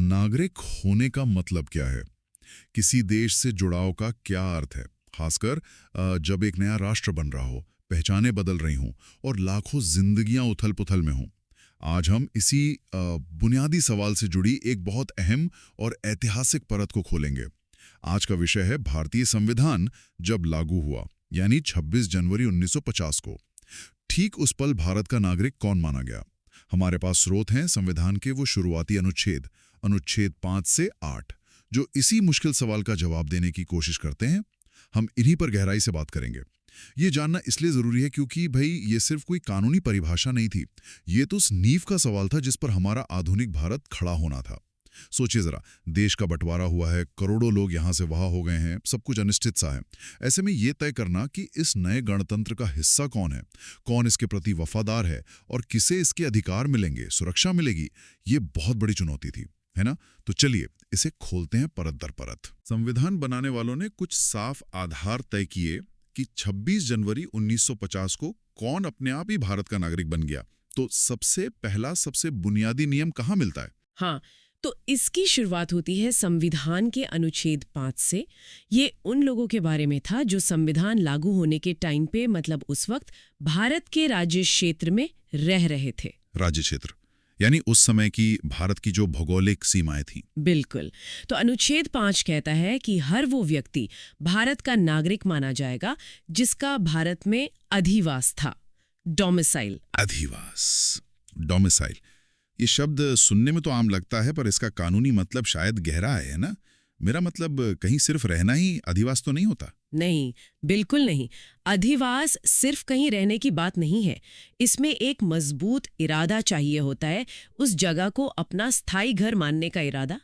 नागरिक होने का मतलब क्या है? किसी देश से जुड़ाव का क्या अर्थ है? खासकर जब एक नया राष्ट्र बन रहा हो, पहचानें बदल रही हों और लाखों जिंदगियां उथल-पुथल में हों। आज हम इसी बुनियादी सवाल से जुड़ी एक बहुत अहम और ऐतिहासिक परत को खोलेंगे। आज का विषय है भारतीय संविधान जब लागू हुआ, यानी 26 जनवरी 1950 को। ठीक उस पल भारत का नागरिक कौन माना गया? हमारे पास स्रोत हैं संविधान के वो शुरुआती अनुच्छेद 5 से 8, जो इसी मुश्किल सवाल का जवाब देने की कोशिश करते हैं। हम इन्हीं पर गहराई से बात करेंगे। ये जानना इसलिए जरूरी है क्योंकि भाई ये सिर्फ कोई कानूनी परिभाषा नहीं थी। ये तो उस नींव का सवाल था जिस पर हमारा आधुनिक भारत खड़ा होना था। सोचिए जरा, देश का बंटवारा हुआ है, करोड़ों लोग यहां से वहां हो गए हैं, सब कुछ अनिश्चित सा है। ऐसे में ये तय करना कि इस नए गणतंत्र का हिस्सा कौन है, कौन इसके प्रति वफादार है और किसे इसके अधिकार मिलेंगे, सुरक्षा मिलेगी, ये बहुत बड़ी चुनौती थी, है ना? तो चलिए इसे खोलते हैं परत दर परत। संविधान बनाने वालों ने कुछ साफ आधार तय किए कि 26 जनवरी 1950 को कौन अपने आप ही भारत का नागरिक बन गया। तो सबसे पहला, सबसे बुनियादी नियम कहाँ मिलता है? हाँ, तो इसकी शुरुआत होती है संविधान के अनुच्छेद 5 से। ये उन लोगों के बारे में था जो संविधान लागू होने के टाइम पे, मतलब उस वक्त भारत के राज्य क्षेत्र में रह रहे थे। राज्य क्षेत्र यानी उस समय की भारत की जो भौगोलिक सीमाएं थीं। बिल्कुल। तो अनुच्छेद 5 कहता है कि हर वो व्यक्ति भारत का नागरिक माना जाएगा जिसका भारत में अधिवास था, डोमिसाइल। अधिवास, डोमिसाइल, ये शब्द सुनने में तो आम लगता है, पर इसका कानूनी मतलब शायद गहरा है ना? मेरा मतलब कहीं सिर्फ रहना ही अधिवास तो नहीं होता। नहीं, बिल्कुल नहीं। अधिवास सिर्फ कहीं रहने की बात नहीं है। इसमें एक मजबूत इरादा चाहिए होता है, उस जगह को अपना स्थायी घर मानने का इरादा,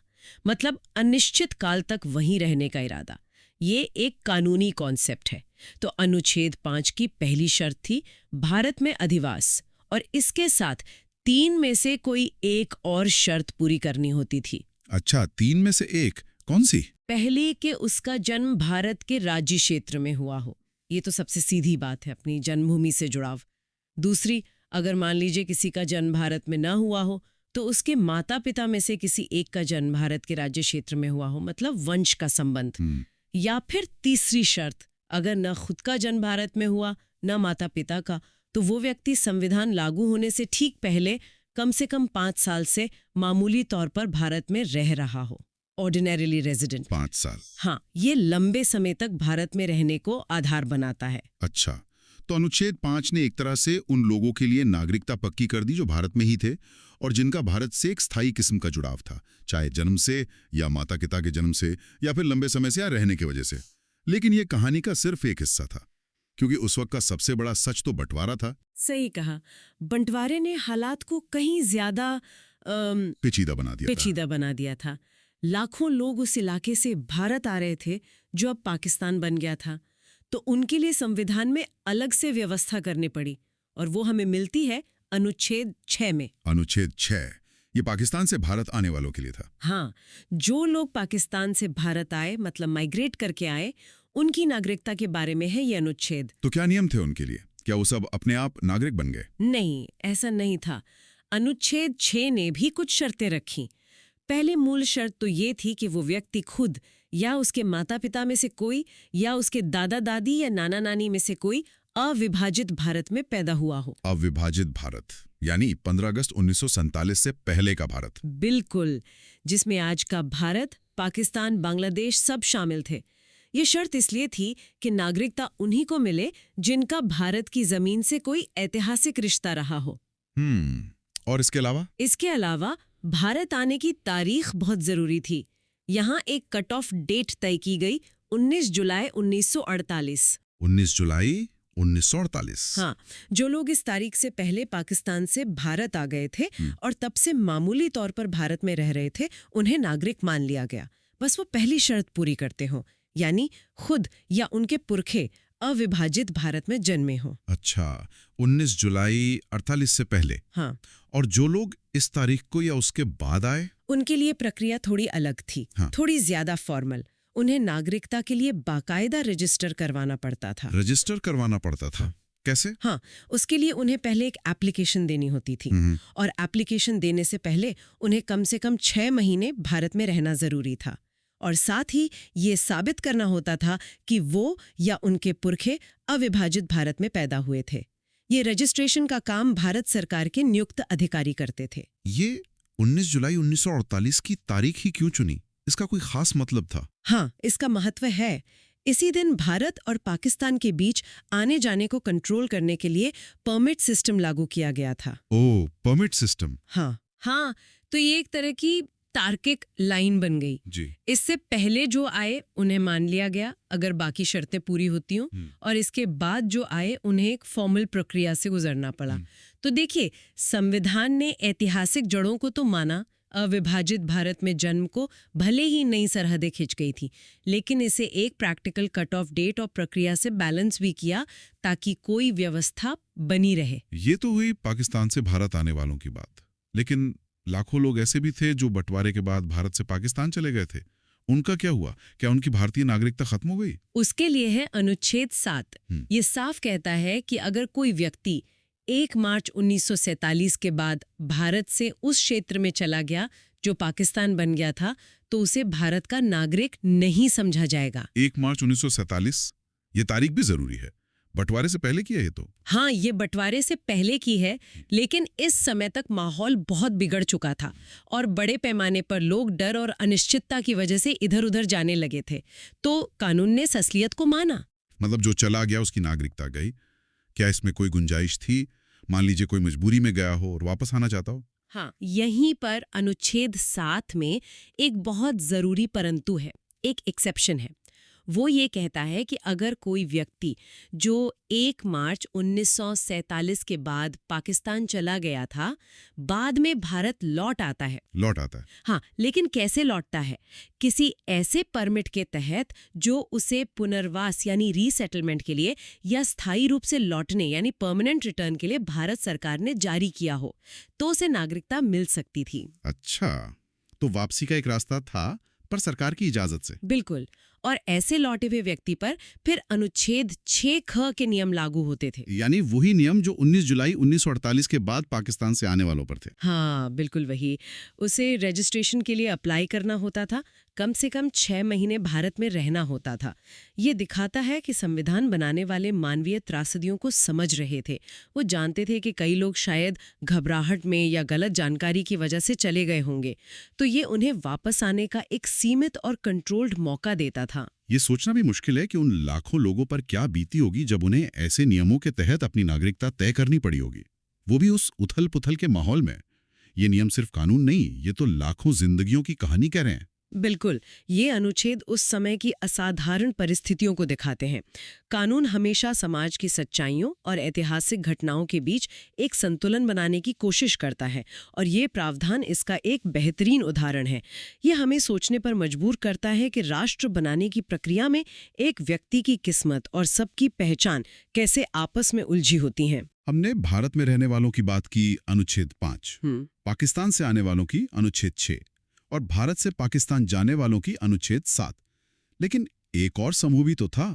मतलब अनिश्चित काल तक वहीं रहने का इरादा। ये एक कानूनी कॉन्सेप्ट है। तो अनुच्छेद 5 की पहली शर्त थी भारत में अधिवास, और इसके साथ 3 में से कोई एक और शर्त पूरी करनी होती थी। अच्छा, 3 में से एक कौन सी? पहली कि उसका जन्म भारत के राज्य क्षेत्र में हुआ हो। ये तो सबसे सीधी बात है, अपनी जन्मभूमि से जुड़ाव। दूसरी, अगर मान लीजिए किसी का जन्म भारत में न हुआ हो तो उसके माता पिता में से किसी एक का जन्म भारत के राज्य क्षेत्र में हुआ हो, मतलब वंश का संबंध। या फिर तीसरी शर्त, अगर न खुद का जन्म भारत में हुआ न माता पिता का, तो वो व्यक्ति संविधान लागू होने से ठीक पहले कम से कम 5 साल से मामूली तौर पर भारत में रह रहा हो, ऑर्डिनरीली रेजिडेंट। 5 साल? हाँ, ये लंबे समय तक भारत में रहने को आधार बनाता है। अच्छा, तो अनुच्छेद 5 ने एक तरह से उन लोगों के लिए नागरिकता पक्की कर दी जो भारत में ही थे और जिनका भारत से एक स्थायी किस्म का जुड़ाव था, चाहे जन्म से या माता पिता के जन्म से या फिर लंबे समय से या रहने की वजह से। लेकिन ये कहानी का सिर्फ एक हिस्सा था, क्योंकि उस वक्त का सबसे बड़ा सच तो बंटवारा था। सही कहा। बंटवारे ने हालात को कहीं ज्यादा पेचीदा बना दिया था। लाखों लोग उस इलाके से भारत आ रहे थे जो अब पाकिस्तान बन गया था, तो उनके लिए संविधान में अलग से व्यवस्था करनी पड़ी, और वो हमें मिलती है अनुच्छेद 6 में। अनुच्छेद 6 ये पाकिस्तान से भारत आने वालों के लिए था। हाँ, जो लोग पाकिस्तान से भारत आए, मतलब माइग्रेट करके आए, उनकी नागरिकता के बारे में है ये अनुच्छेद। तो क्या नियम थे उनके लिए? क्या वो सब अपने आप नागरिक बन गए? नहीं, ऐसा नहीं था। अनुच्छेद 6 ने भी कुछ शर्तें रखी। पहली मूल शर्त तो ये थी कि वो व्यक्ति खुद या उसके माता पिता में से कोई या उसके दादा दादी या नाना नानी में से कोई अविभाजित भारत में पैदा हुआ हो। अविभाजित भारत यानी 15 अगस्त 1947 से पहले का भारत। बिल्कुल, जिसमें आज का भारत, पाकिस्तान, बांग्लादेश सब शामिल थे। ये शर्त इसलिए थी कि नागरिकता उन्हीं को मिले जिनका भारत की जमीन से कोई ऐतिहासिक रिश्ता रहा हो। और इसके अलावा भारत आने की तारीख बहुत जरूरी थी। यहाँ एक कट ऑफ डेट तय की गई, 19 जुलाई 1948। 19 जुलाई 1948। हाँ, जो लोग इस तारीख से पहले पाकिस्तान से भारत आ गए थे और तब से मामूली तौर पर भारत में रह रहे थे, उन्हें नागरिक मान लिया गया। बस वो पहली शर्त पूरी करते हो, यानी खुद या उनके पुरखे अविभाजित भारत में जन्मे हो। अच्छा, 19 जुलाई 48 से पहले। हाँ। और जो लोग इस तारीख को या उसके बाद आए, उनके लिए प्रक्रिया थोड़ी अलग थी। हाँ। थोड़ी ज्यादा फॉर्मल। उन्हें नागरिकता के लिए बाकायदा रजिस्टर करवाना पड़ता था। रजिस्टर करवाना पड़ता था? कैसे? हाँ, उसके लिए उन्हें पहले एक एप्लीकेशन देनी होती थी और एप्लीकेशन देने से पहले उन्हें कम से कम 6 महीने भारत में रहना जरूरी था और साथ ही ये साबित करना होता था कि वो या उनके पुरखे अविभाजित भारत में पैदा हुए थे। ये रजिस्ट्रेशन का काम भारत सरकार के नियुक्त अधिकारी करते थे। ये 19 जुलाई 1948 की तारीख ही क्यों चुनी? इसका कोई खास मतलब था? हाँ, इसका महत्व है। इसी दिन भारत और पाकिस्तान के बीच आने जाने को कंट्रोल करने के लिए परमिट सिस्टम लागू किया गया था। ओह, परमिट सिस्टम। हाँ, तो ये एक तरह की तार्किक लाइन बन गई। जी। इससे पहले जो आए उन्हें मान लिया गया अगर बाकी शर्तें पूरी होती हों, और इसके बाद जो आए उन्हें एक फॉर्मल प्रक्रिया से गुजरना पड़ा। तो देखिए, संविधान ने ऐतिहासिक जड़ों को तो माना, अविभाजित भारत में जन्म को भले ही नई सरहदें खिंच गई थी, लेकिन इसे एक प्रैक्टिकल कट ऑफ डेट और प्रक्रिया से बैलेंस भी किया ताकि कोई व्यवस्था बनी रहे। ये तो हुई पाकिस्तान से भारत आने वालों की बात, लेकिन लाखों लोग ऐसे भी थे जो बंटवारे के बाद भारत से पाकिस्तान चले गए थे। उनका क्या हुआ? क्या उनकी भारतीय नागरिकता खत्म हो गई? उसके लिए है अनुच्छेद 7। ये साफ कहता है कि अगर कोई व्यक्ति 1 मार्च 1947 के बाद भारत से उस क्षेत्र में चला गया जो पाकिस्तान बन गया था, तो उसे भारत का नागरिक नहीं समझा जाएगा। 1 मार्च 1947, ये तारीख भी जरूरी है। बंटवारे से पहले की है ये तो? हाँ, ये बंटवारे से पहले की है, लेकिन इस समय तक माहौल बहुत बिगड़ चुका था और बड़े पैमाने पर लोग डर और अनिश्चितता की वजह से इधर उधर जाने लगे थे। तो कानून ने इस असलियत को माना। मतलब जो चला गया उसकी नागरिकता गई। क्या इसमें कोई गुंजाइश थी? मान लीजिए कोई मजबूरी में गया हो और वापस आना चाहता हो। हाँ, यहीं पर अनुच्छेद 7 में एक बहुत जरूरी परंतु है, एक एक्सेप्शन है। वो ये कहता है कि अगर कोई व्यक्ति जो 1 मार्च 1947 के बाद पाकिस्तान चला गया था, बाद में भारत लौट आता है। हाँ, लेकिन कैसे लौटता है? किसी ऐसे परमिट के तहत जो उसे पुनर्वास यानी रीसेटलमेंट के लिए या स्थायी रूप से लौटने यानी परमानेंट रिटर्न के लिए भारत सरकार ने जारी किया हो, तो उसे नागरिकता मिल सकती थी। अच्छा, तो वापसी का एक रास्ता था, पर सरकार की इजाजत से। बिल्कुल। और ऐसे लौटे हुए व्यक्ति पर फिर अनुच्छेद 6 के नियम लागू होते थे। यानी वही नियम जो 19 जुलाई 1948 के बाद पाकिस्तान से आने वालों पर थे। हाँ, बिल्कुल वही। उसे रजिस्ट्रेशन के लिए अप्लाई करना होता था, कम से कम 6 महीने भारत में रहना होता था। ये दिखाता है कि संविधान बनाने वाले मानवीय त्रासदियों को समझ रहे थे। वो जानते थे कि कई लोग शायद घबराहट में या गलत जानकारी की वजह से चले गए होंगे, तो ये उन्हें वापस आने का एक सीमित और कंट्रोल्ड मौका देता था। ये सोचना भी मुश्किल है कि उन लाखों लोगों पर क्या बीती होगी जब उन्हें ऐसे नियमों के तहत अपनी नागरिकता तय करनी पड़ी होगी, वो भी उस उथल-पुथल के माहौल में। ये नियम सिर्फ कानून नहीं, ये तो लाखों जिंदगियों की कहानी कह रहे हैं। बिल्कुल, ये अनुच्छेद उस समय की असाधारण परिस्थितियों को दिखाते हैं। कानून हमेशा समाज की सच्चाइयों और ऐतिहासिक घटनाओं के बीच एक संतुलन बनाने की कोशिश करता है, और ये प्रावधान इसका एक बेहतरीन उदाहरण है। ये हमें सोचने पर मजबूर करता है कि राष्ट्र बनाने की प्रक्रिया में एक व्यक्ति की किस्मत और सबकी पहचान कैसे आपस में उलझी होती हैं। हमने भारत में रहने वालों की बात की, अनुच्छेद 5, पाकिस्तान से आने वालों की अनुच्छेद 6 और भारत से पाकिस्तान जाने वालों की अनुच्छेद 7। लेकिन एक और समूह भी तो था,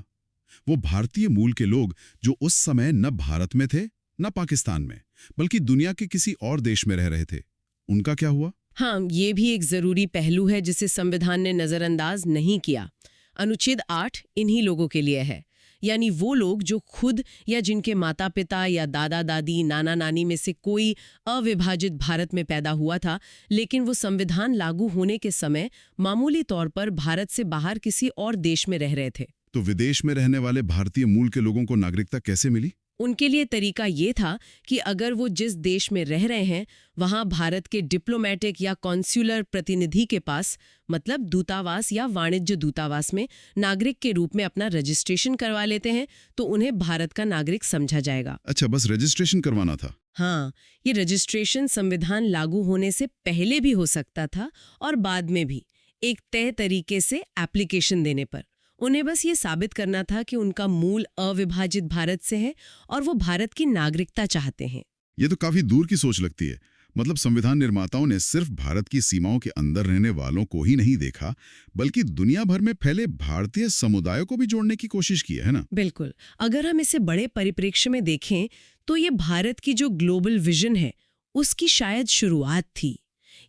वो भारतीय मूल के लोग जो उस समय न भारत में थे न पाकिस्तान में, बल्कि दुनिया के किसी और देश में रह रहे थे। उनका क्या हुआ? हाँ, ये भी एक जरूरी पहलू है जिसे संविधान ने नजरअंदाज नहीं किया। अनुच्छेद 8 इन्हीं लोगों के लिए है, यानी वो लोग जो खुद या जिनके माता पिता या दादा दादी नाना नानी में से कोई अविभाजित भारत में पैदा हुआ था, लेकिन वो संविधान लागू होने के समय मामूली तौर पर भारत से बाहर किसी और देश में रह रहे थे। तो विदेश में रहने वाले भारतीय मूल के लोगों को नागरिकता कैसे मिली? उनके लिए तरीका ये था कि अगर वो जिस देश में रह रहे हैं वहां भारत के डिप्लोमेटिक या कॉन्स्युलर प्रतिनिधि के पास, मतलब दूतावास या वाणिज्य दूतावास में नागरिक के रूप में अपना रजिस्ट्रेशन करवा लेते हैं, तो उन्हें भारत का नागरिक समझा जाएगा। अच्छा, बस रजिस्ट्रेशन करवाना था? हाँ, ये रजिस्ट्रेशन संविधान लागू होने से पहले भी हो सकता था और बाद में भी, एक तय तरीके से एप्लीकेशन देने पर। उन्हें बस ये साबित करना था कि उनका मूल अविभाजित भारत से है और वो भारत की नागरिकता चाहते हैं। ये तो काफी दूर की सोच लगती है। मतलब संविधान निर्माताओं ने सिर्फ भारत की सीमाओं के अंदर रहने वालों को ही नहीं देखा, बल्कि दुनिया भर में फैले भारतीय समुदायों को भी जोड़ने की कोशिश की है ना? बिल्कुल। अगर हम इसे बड़े परिप्रेक्ष्य में देखें तो ये भारत की जो ग्लोबल विजन है उसकी शायद शुरुआत थी।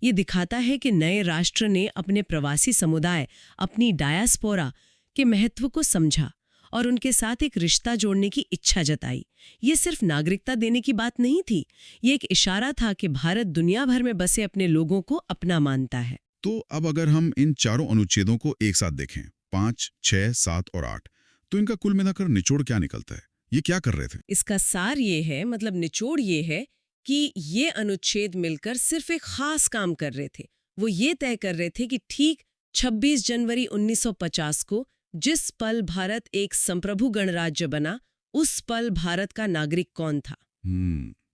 ये दिखाता है कि नए राष्ट्र ने अपने प्रवासी समुदाय, अपनी डायस्पोरा के महत्व को समझा और उनके साथ एक रिश्ता जोड़ने की इच्छा जताई। ये सिर्फ नागरिकता देने की बात नहीं थी, ये एक इशारा था कि भारत दुनिया भर में बसे अपने लोगों को अपना मानता है। तो अब अगर हम इन चारों अनुच्छेदों को एक साथ देखें, 5, 6, 7 और 8, तो इनका कुल मिलाकर निचोड़ क्या निकलता है? ये क्या कर रहे थे? इसका सार ये है, मतलब निचोड़ ये है कि ये अनुच्छेद मिलकर सिर्फ एक खास काम कर रहे थे। वो ये तय कर रहे थे कि ठीक 26 जनवरी 1950 को जिस पल भारत एक संप्रभु गणराज्य बना, उस पल भारत का नागरिक कौन था।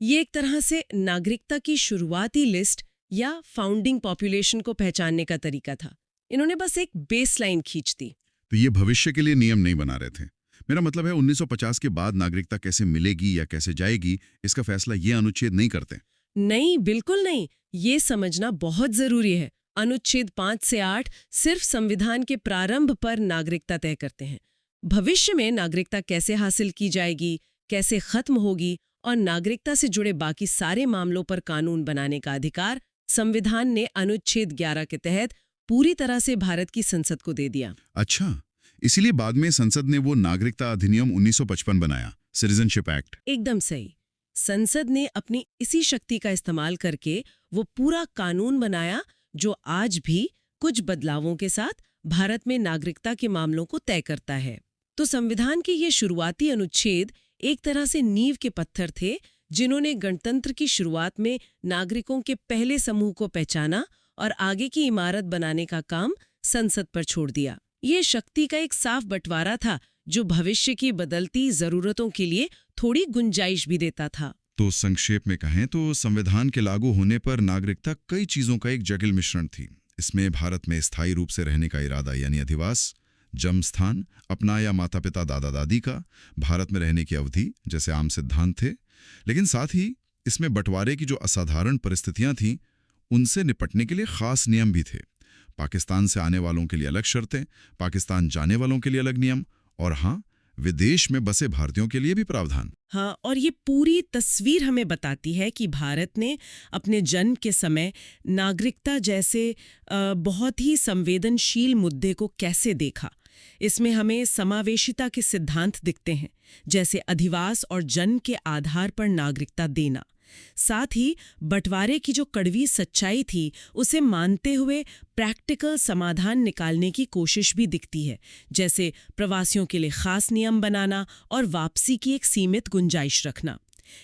ये एक तरह से नागरिकता की शुरुआती लिस्ट या फाउंडिंग पॉपुलेशन को पहचानने का तरीका था। इन्होंने बस एक बेसलाइन खींच दी। तो ये भविष्य के लिए नियम नहीं बना रहे थे। मेरा मतलब है 1950 के बाद नागरिकता कैसे मिलेगी या कैसे जाएगी, इसका फैसला ये अनुच्छेद नहीं करते। नहीं, बिल्कुल नहीं। ये समझना बहुत जरूरी है। अनुच्छेद 5 से 8 सिर्फ संविधान के प्रारंभ पर नागरिकता तय करते हैं। भविष्य में नागरिकता कैसे हासिल की जाएगी, कैसे खत्म होगी और नागरिकता से जुड़े बाकी सारे मामलों पर कानून बनाने का अधिकार संविधान ने अनुच्छेद 11 के तहत पूरी तरह से भारत की संसद को दे दिया। अच्छा, इसीलिए बाद में संसद ने वो नागरिकता अधिनियम 1955 बनाया, सिटीजनशिप एक्ट। एकदम सही। संसद ने अपनी इसी शक्ति का इस्तेमाल करके वो पूरा कानून बनाया जो आज भी कुछ बदलावों के साथ भारत में नागरिकता के मामलों को तय करता है। तो संविधान के ये शुरुआती अनुच्छेद एक तरह से नींव के पत्थर थे, जिन्होंने गणतंत्र की शुरुआत में नागरिकों के पहले समूह को पहचाना और आगे की इमारत बनाने का काम संसद पर छोड़ दिया। ये शक्ति का एक साफ बंटवारा था जो भविष्य की बदलती जरूरतों के लिए थोड़ी गुंजाइश भी देता था। तो संक्षेप में कहें तो संविधान के लागू होने पर नागरिकता कई चीजों का एक जटिल मिश्रण थी। इसमें भारत में स्थायी रूप से रहने का इरादा यानी अधिवास, जन्म स्थान अपना या माता पिता दादा दादी का, भारत में रहने की अवधि जैसे आम सिद्धांत थे, लेकिन साथ ही इसमें बंटवारे की जो असाधारण परिस्थितियां थीं उनसे निपटने के लिए खास नियम भी थे। पाकिस्तान से आने वालों के लिए अलग शर्तें, पाकिस्तान जाने वालों के लिए अलग नियम और हाँ, विदेश में बसे भारतीयों के लिए भी प्रावधान। हाँ, और ये पूरी तस्वीर हमें बताती है कि भारत ने अपने जन्म के समय नागरिकता जैसे बहुत ही संवेदनशील मुद्दे को कैसे देखा। इसमें हमें समावेशिता के सिद्धांत दिखते हैं, जैसे अधिवास और जन्म के आधार पर नागरिकता देना। साथ ही बंटवारे की जो कड़वी सच्चाई थी उसे मानते हुए प्रैक्टिकल समाधान निकालने की कोशिश भी दिखती है, जैसे प्रवासियों के लिए खास नियम बनाना और वापसी की एक सीमित गुंजाइश रखना।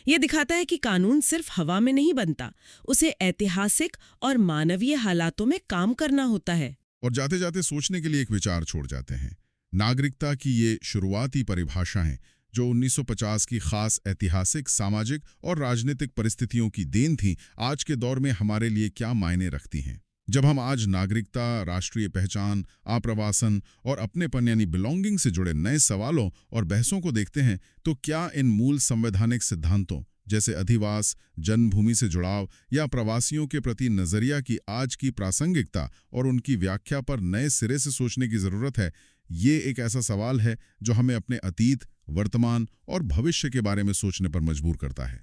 ये दिखाता है कि कानून सिर्फ हवा में नहीं बनता, उसे ऐतिहासिक और मानवीय हालातों में काम करना होता है। और जाते जाते सोचने के लिए एक विचार छोड़ जाते हैं। नागरिकता की ये शुरुआती परिभाषाएं जो 1950 की खास ऐतिहासिक, सामाजिक और राजनीतिक परिस्थितियों की देन थी, आज के दौर में हमारे लिए क्या मायने रखती हैं। जब हम आज नागरिकता, राष्ट्रीय पहचान, आप्रवासन और अपनेपन यानी बिलोंगिंग से जुड़े नए सवालों और बहसों को देखते हैं, तो क्या इन मूल संवैधानिक सिद्धांतों जैसे अधिवास, जन्मभूमि से जुड़ाव या प्रवासियों के प्रति नजरिया की आज की प्रासंगिकता और उनकी व्याख्या पर नए सिरे से सोचने की जरूरत है? ये एक ऐसा सवाल है जो हमें अपने अतीत, वर्तमान और भविष्य के बारे में सोचने पर मजबूर करता है।